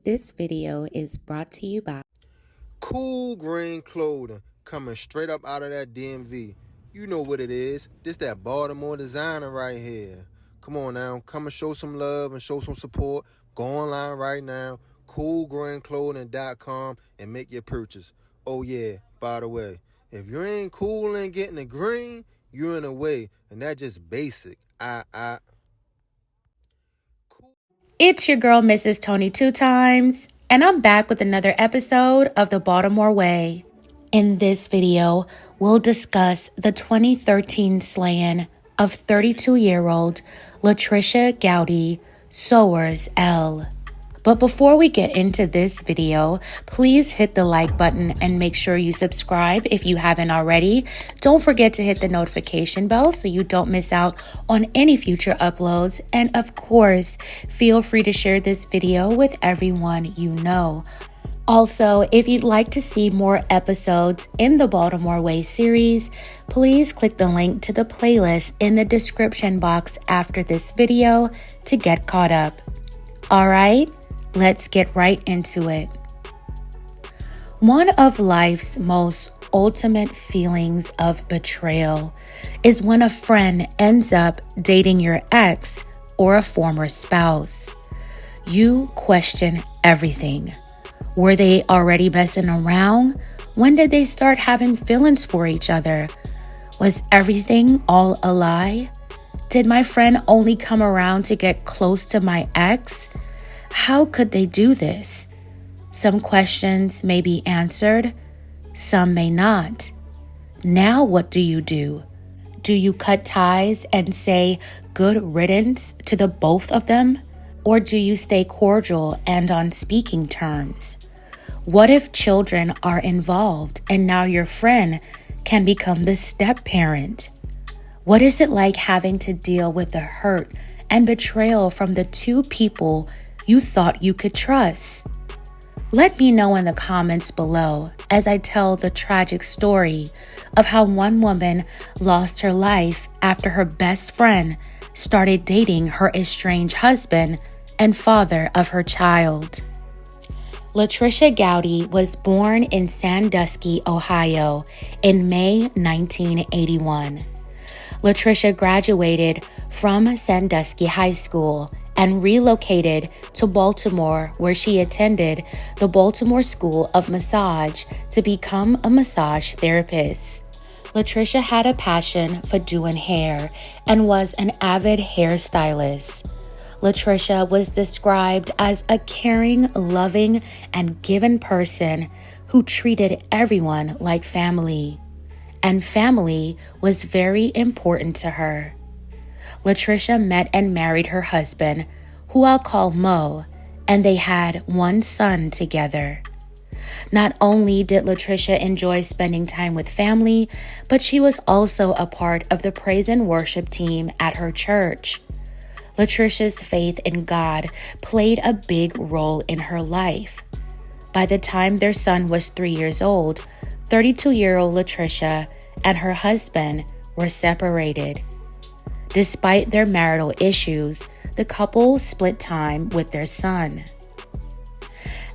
This video is brought to you by Cool green clothing coming straight up out of that DMV. You know what it is. This that Baltimore designer right here. Come on now, come and show some love and show some support. Go online right now, coolgreenclothing.com, and make your purchase. Oh yeah, by the way, if you ain't cool and getting the green, you're in the way, and that's just basic. It's your girl, Mrs. Tony Two Times, and I'm back with another episode of the Baltimore Way. In this video, we'll discuss the 2013 slaying of 32-year-old Latricia Gouty, Sowers L. But before we get into this video, please hit the like button and make sure you subscribe if you haven't already. Don't forget to hit the notification bell so you don't miss out on any future uploads. And of course, feel free to share this video with everyone you know. Also, if you'd like to see more episodes in the Baltimore Way series, please click the link to the playlist in the description box after this video to get caught up. All right, let's get right into it. One of life's most ultimate feelings of betrayal is when a friend ends up dating your ex or a former spouse. You question everything. Were they already messing around? When did they start having feelings for each other? Was everything all a lie? Did my friend only come around to get close to my ex? How could they do this? Some questions may be answered, some may not. Now what do? Do you cut ties and say good riddance to the both of them? Or do you stay cordial and on speaking terms? What if children are involved and now your friend can become the step-parent? What is it like having to deal with the hurt and betrayal from the two people you thought you could trust? Let me know in the comments below as I tell the tragic story of how one woman lost her life after her best friend started dating her estranged husband and father of her child. Latricia Gouty was born in Sandusky, Ohio in May 1981. Latricia graduated from Sandusky High School and relocated to Baltimore, where she attended the Baltimore School of Massage to become a massage therapist. Latricia had a passion for doing hair and was an avid hairstylist. Latricia was described as a caring, loving, and giving person who treated everyone like family. And family was very important to her. Latricia met and married her husband, who I'll call Mo, and they had one son together. Not only did Latricia enjoy spending time with family, but she was also a part of the praise and worship team at her church. Latricia's faith in God played a big role in her life. By the time their son was 3 years old, 32-year-old Latricia and her husband were separated. Despite their marital issues, the couple split time with their son.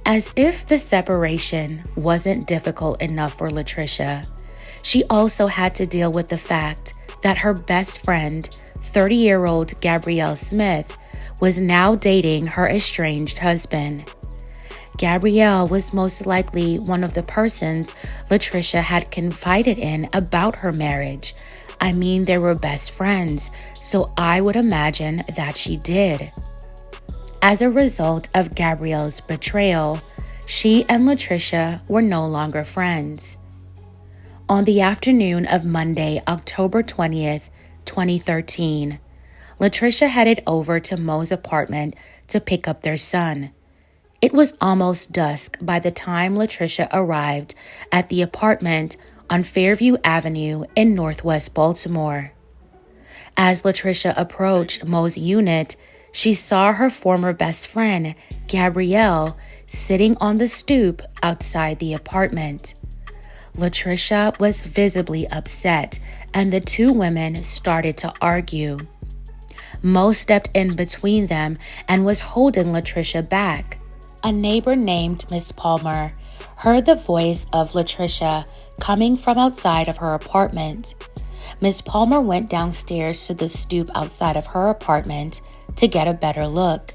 As if the separation wasn't difficult enough for Latricia, she also had to deal with the fact that her best friend, 30-year-old Gabrielle Smith, was now dating her estranged husband. Gabrielle was most likely one of the persons Latricia had confided in about her marriage. I mean, they were best friends, so I would imagine that she did. As a result of Gabrielle's betrayal, she and Latricia were no longer friends. On the afternoon of Monday, October 20th, 2013, Latricia headed over to Mo's apartment to pick up their son. It was almost dusk by the time Latricia arrived at the apartment on Fairview Avenue in Northwest Baltimore. As Latricia approached Mo's unit, she saw her former best friend, Gabrielle, sitting on the stoop outside the apartment. Latricia was visibly upset, and the two women started to argue. Mo stepped in between them and was holding Latricia back. A neighbor named Miss Palmer heard the voice of Latricia coming from outside of her apartment. Miss Palmer went downstairs to the stoop outside of her apartment to get a better look.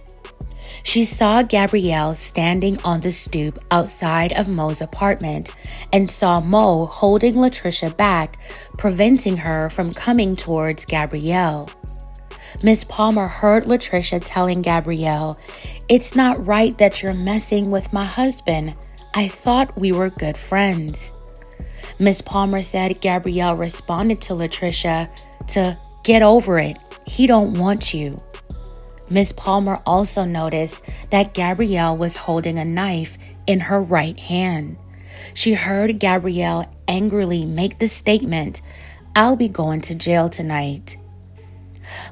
She saw Gabrielle standing on the stoop outside of Mo's apartment and saw Mo holding Latricia back, preventing her from coming towards Gabrielle. Miss Palmer heard Latricia telling Gabrielle, "It's not right that you're messing with my husband. I thought we were good friends." Miss Palmer said Gabrielle responded to Latricia to "Get over it. He don't want you." Miss Palmer also noticed that Gabrielle was holding a knife in her right hand. She heard Gabrielle angrily make the statement, "I'll be going to jail tonight."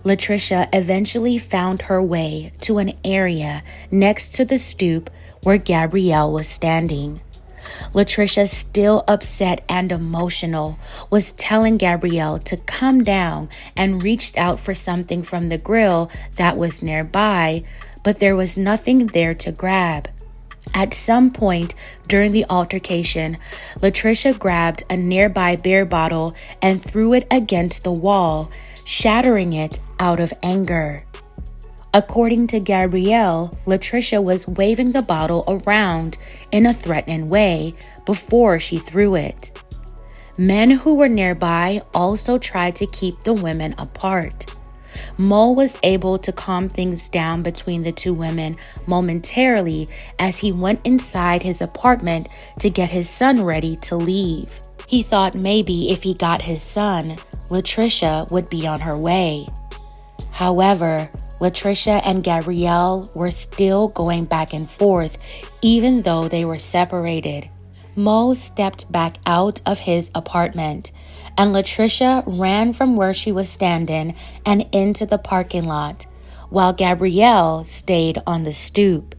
Latricia eventually found her way to an area next to the stoop where Gabrielle was standing. Latricia, still upset and emotional, was telling Gabrielle to calm down and reached out for something from the grill that was nearby, but there was nothing there to grab. At some point during the altercation, Latricia grabbed a nearby beer bottle and threw it against the wall, shattering it out of anger. According to Gabrielle, Latricia was waving the bottle around in a threatening way before she threw it. Men who were nearby also tried to keep the women apart. Mo was able to calm things down between the two women momentarily as he went inside his apartment to get his son ready to leave. He thought maybe if he got his son, Latricia would be on her way. However, Latricia and Gabrielle were still going back and forth even though they were separated. Mo stepped back out of his apartment, and Latricia ran from where she was standing and into the parking lot, while Gabrielle stayed on the stoop.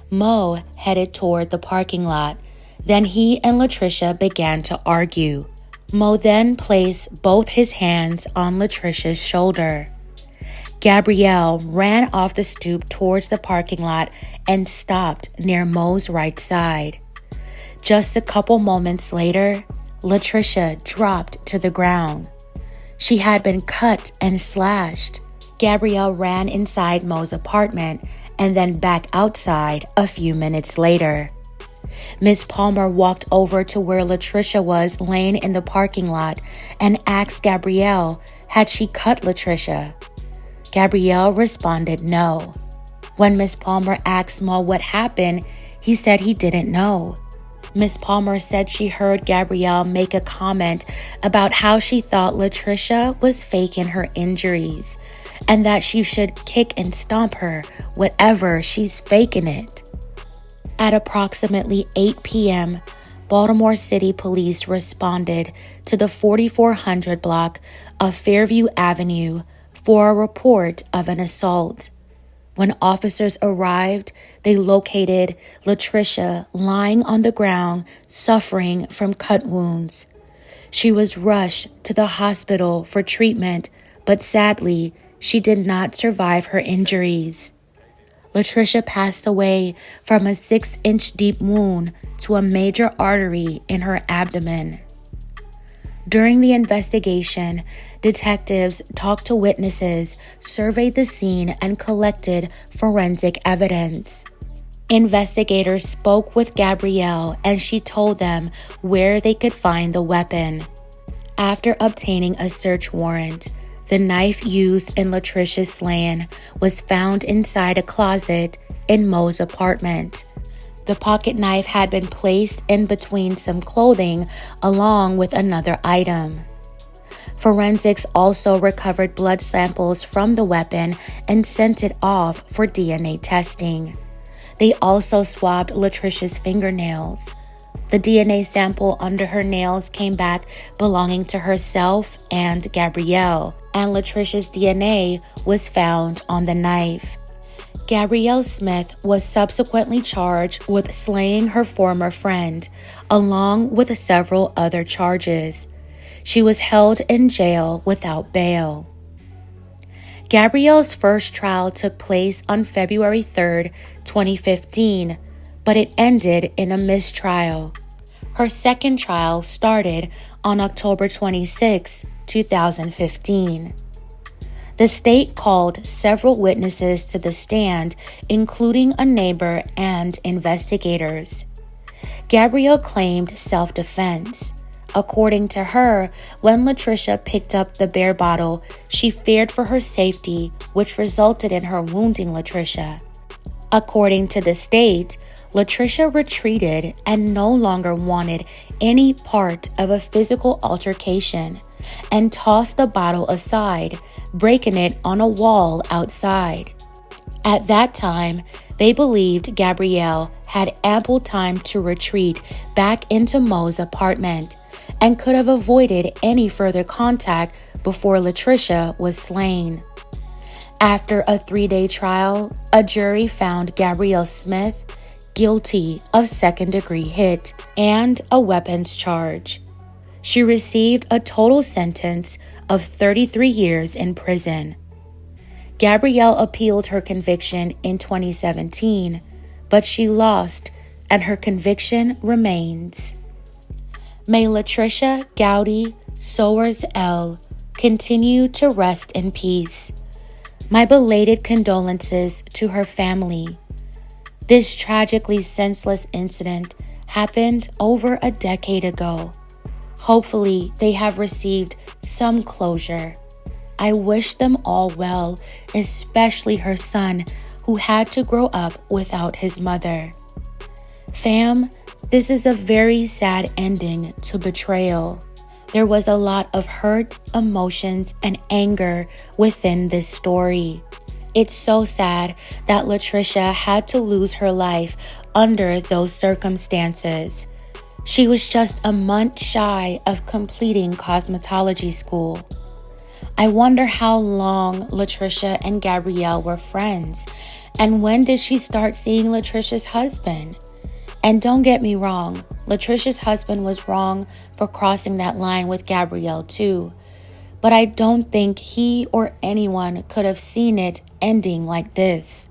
Mo headed toward the parking lot. Then he and Latricia began to argue. Mo then placed both his hands on Latricia's shoulder. Gabrielle ran off the stoop towards the parking lot and stopped near Mo's right side. Just a couple moments later, Latricia dropped to the ground. She had been cut and slashed. Gabrielle ran inside Mo's apartment and then back outside a few minutes later. Miss Palmer walked over to where Latricia was laying in the parking lot and asked Gabrielle, had she cut Latricia? Gabrielle responded no. When Miss Palmer asked Mo what happened, he said he didn't know. Miss Palmer said she heard Gabrielle make a comment about how she thought Latricia was faking her injuries and that she should kick and stomp her, whatever, she's faking it. At approximately 8 p.m., Baltimore City Police responded to the 4400 block of Fairview Avenue for a report of an assault. When officers arrived, they located Latricia lying on the ground, suffering from cut wounds. She was rushed to the hospital for treatment, but sadly, she did not survive her injuries. Latricia passed away from a 6-inch deep wound to a major artery in her abdomen. During the investigation, detectives talked to witnesses, surveyed the scene, and collected forensic evidence. Investigators spoke with Gabrielle, and she told them where they could find the weapon. After obtaining a search warrant, the knife used in Latricia's slaying was found inside a closet in Mo's apartment. The pocket knife had been placed in between some clothing along with another item. Forensics also recovered blood samples from the weapon and sent it off for DNA testing. They also swabbed Latricia's fingernails. The DNA sample under her nails came back belonging to herself and Gabrielle, and Latricia's DNA was found on the knife. Gabrielle Smith was subsequently charged with slaying her former friend, along with several other charges. She was held in jail without bail. Gabrielle's first trial took place on February 3, 2015, but it ended in a mistrial. Her second trial started on October 26, 2015. The state called several witnesses to the stand, including a neighbor and investigators. Gabrielle claimed self-defense. According to her, when Latricia picked up the beer bottle, she feared for her safety, which resulted in her wounding Latricia. According to the state, Latricia retreated and no longer wanted any part of a physical altercation and tossed the bottle aside, breaking it on a wall outside. At that time, they believed Gabrielle had ample time to retreat back into Mo's apartment and could have avoided any further contact before Latricia was slain. After a 3-day trial, a jury found Gabrielle Smith guilty of second-degree hit and a weapons charge. She received a total sentence of 33 years in prison. Gabrielle appealed her conviction in 2017, but she lost and her conviction remains. May Latricia Gouty Sowers L. continue to rest in peace. My belated condolences to her family. This tragically senseless incident happened over a decade ago. Hopefully, they have received some closure. I wish them all well, especially her son, who had to grow up without his mother. Fam, this is a very sad ending to Betrayal. There was a lot of hurt, emotions, and anger within this story. It's so sad that Latricia had to lose her life under those circumstances. She was just a month shy of completing cosmetology school. I wonder how long Latricia and Gabrielle were friends, and when did she start seeing Latricia's husband? And don't get me wrong, Latricia's husband was wrong for crossing that line with Gabrielle too. But I don't think he or anyone could have seen it ending like this.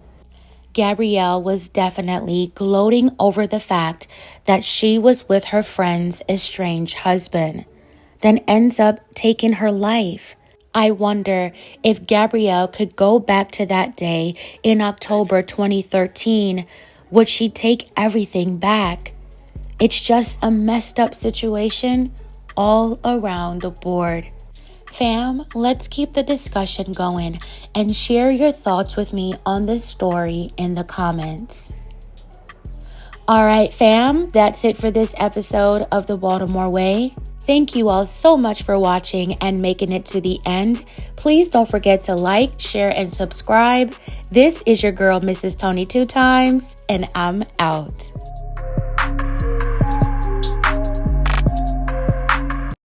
Gabrielle was definitely gloating over the fact that she was with her friend's estranged husband, then ends up taking her life. I wonder if Gabrielle could go back to that day in October 2013. Would she take everything back? It's just a messed up situation all around the board. Fam, let's keep the discussion going and share your thoughts with me on this story in the comments. All right, fam, that's it for this episode of the Baltimore Way. Thank you all so much for watching and making it to the end. Please don't forget to like, share, and subscribe. This is your girl, Mrs. Tony 2 Times, and I'm out.